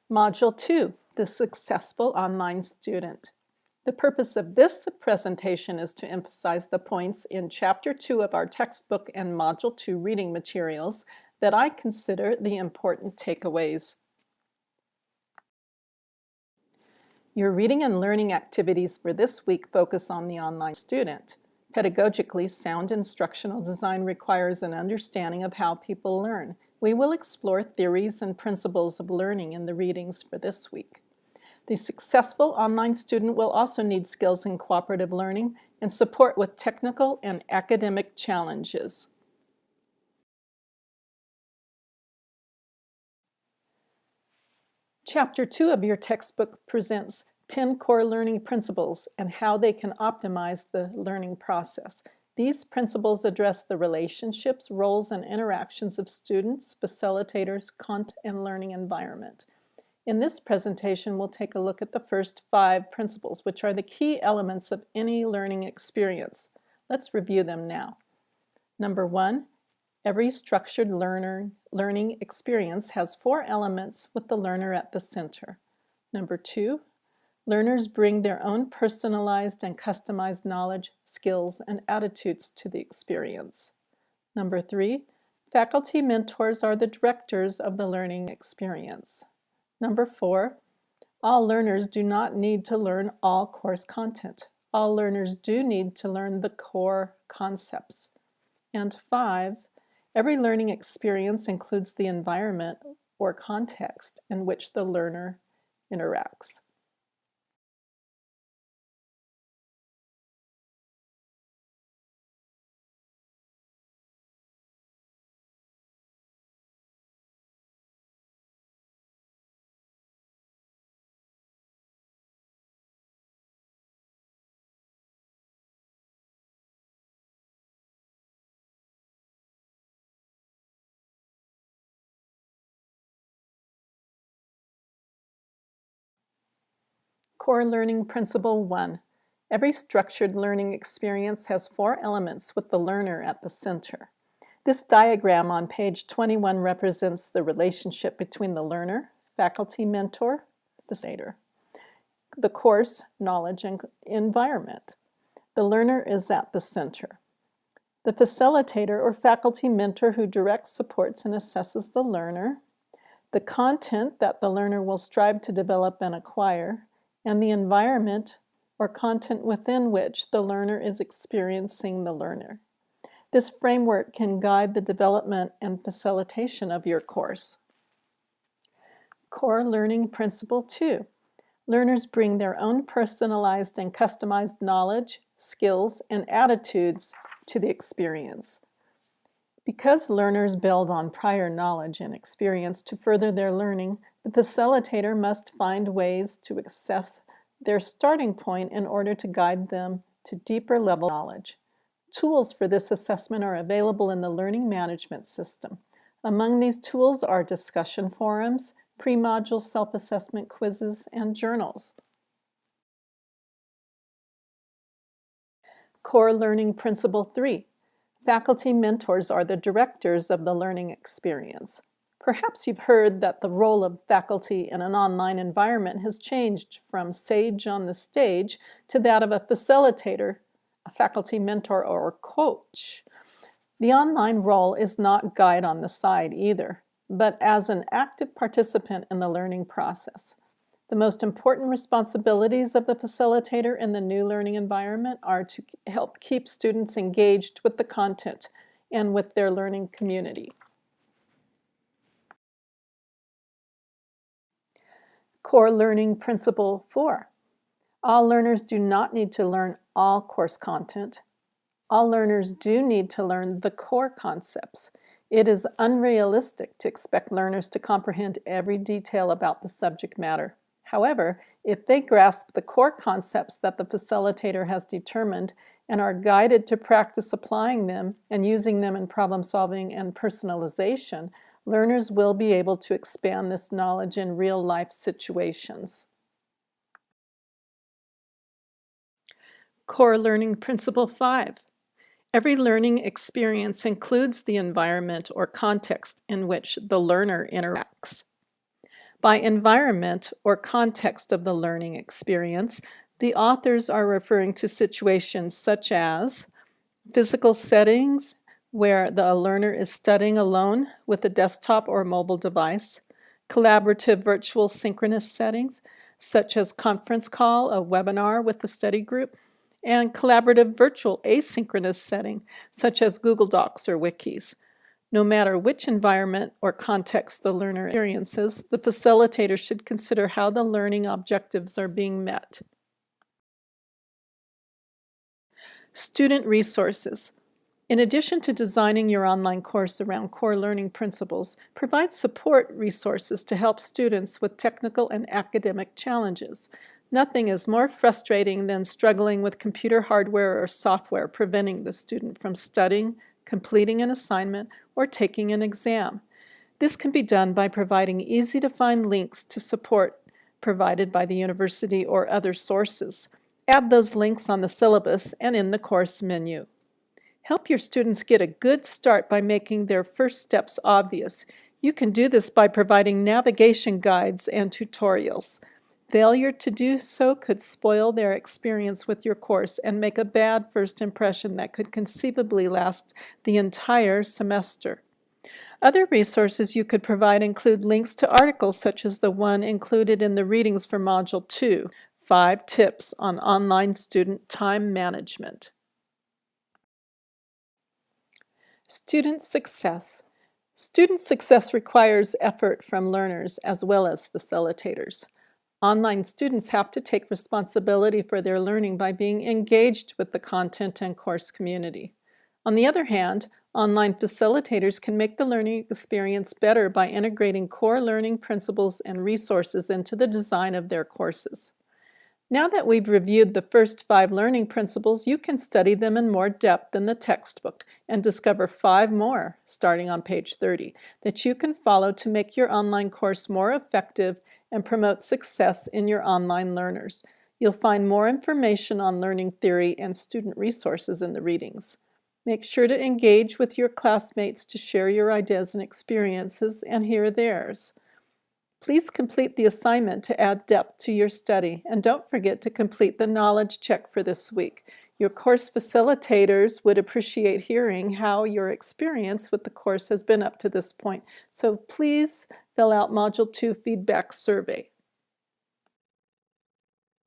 Module 2, the successful online student. The purpose of this presentation is to emphasize the points in Chapter 2 of our textbook and Module 2 reading materials that I consider the important takeaways. Your reading and learning activities for this week focus on the online student. Pedagogically, sound instructional design requires an understanding of how people learn. We will explore theories and principles of learning in the readings for this week. The successful online student will also need skills in cooperative learning and support with technical and academic challenges. Chapter 2 of your textbook presents 10 core learning principles and how they can optimize the learning process. These principles address the relationships, roles, and interactions of students, facilitators, content, and learning environment. In this presentation, we'll take a look at the first 5 principles, which are the key elements of any learning experience. Let's review them now. Number 1, every structured learning experience has 4 elements with the learner at the center. Number 2, learners bring their own personalized and customized knowledge, skills, and attitudes to the experience. Number 3, faculty mentors are the directors of the learning experience. Number 4, all learners do not need to learn all course content. All learners do need to learn the core concepts. And 5, every learning experience includes the environment or context in which the learner interacts. Core Learning Principle 1. Every structured learning experience has 4 elements with the learner at the center. This diagram on page 21 represents the relationship between the learner, faculty mentor, facilitator, the course, knowledge, and environment. The learner is at the center. The facilitator or faculty mentor who directs, supports, and assesses the learner, the content that the learner will strive to develop and acquire, and the environment or content within which the learner is experiencing the learner. This framework can guide the development and facilitation of your course. Core Learning Principle 2. Learners bring their own personalized and customized knowledge, skills, and attitudes to the experience. Because learners build on prior knowledge and experience to further their learning, the facilitator must find ways to assess their starting point in order to guide them to deeper level knowledge. Tools for this assessment are available in the learning management system. Among these tools are discussion forums, pre-module self-assessment quizzes, and journals. Core Learning Principle 3. Faculty mentors are the directors of the learning experience. Perhaps you've heard that the role of faculty in an online environment has changed from sage on the stage to that of a facilitator, a faculty mentor, or coach. The online role is not guide on the side either, but as an active participant in the learning process. The most important responsibilities of the facilitator in the new learning environment are to help keep students engaged with the content and with their learning community. Core Learning Principle 4. All learners do not need to learn all course content. All learners do need to learn the core concepts. It is unrealistic to expect learners to comprehend every detail about the subject matter. However, if they grasp the core concepts that the facilitator has determined and are guided to practice applying them and using them in problem solving and personalization, learners will be able to expand this knowledge in real-life situations. Core Learning Principle 5. Every learning experience includes the environment or context in which the learner interacts. By environment or context of the learning experience, the authors are referring to situations such as physical settings where the learner is studying alone with a desktop or mobile device, collaborative virtual synchronous settings such as conference call, a webinar with the study group, and collaborative virtual asynchronous setting such as Google Docs or wikis. No matter which environment or context the learner experiences, the facilitator should consider how the learning objectives are being met. Student resources. In addition to designing your online course around core learning principles, provide support resources to help students with technical and academic challenges. Nothing is more frustrating than struggling with computer hardware or software preventing the student from studying, completing an assignment, or taking an exam. This can be done by providing easy-to-find links to support provided by the university or other sources. Add those links on the syllabus and in the course menu. Help your students get a good start by making their first steps obvious. You can do this by providing navigation guides and tutorials. Failure to do so could spoil their experience with your course and make a bad first impression that could conceivably last the entire semester. Other resources you could provide include links to articles such as the one included in the readings for Module 2, 5 Tips on Online Student Time Management. Student success. Student success requires effort from learners as well as facilitators. Online students have to take responsibility for their learning by being engaged with the content and course community. On the other hand, online facilitators can make the learning experience better by integrating core learning principles and resources into the design of their courses. Now that we've reviewed the first 5 learning principles, you can study them in more depth than the textbook and discover 5 more, starting on page 30, that you can follow to make your online course more effective and promote success in your online learners. You'll find more information on learning theory and student resources in the readings. Make sure to engage with your classmates to share your ideas and experiences and hear theirs. Please complete the assignment to add depth to your study, and don't forget to complete the knowledge check for this week. Your course facilitators would appreciate hearing how your experience with the course has been up to this point, so please fill out Module 2 feedback survey.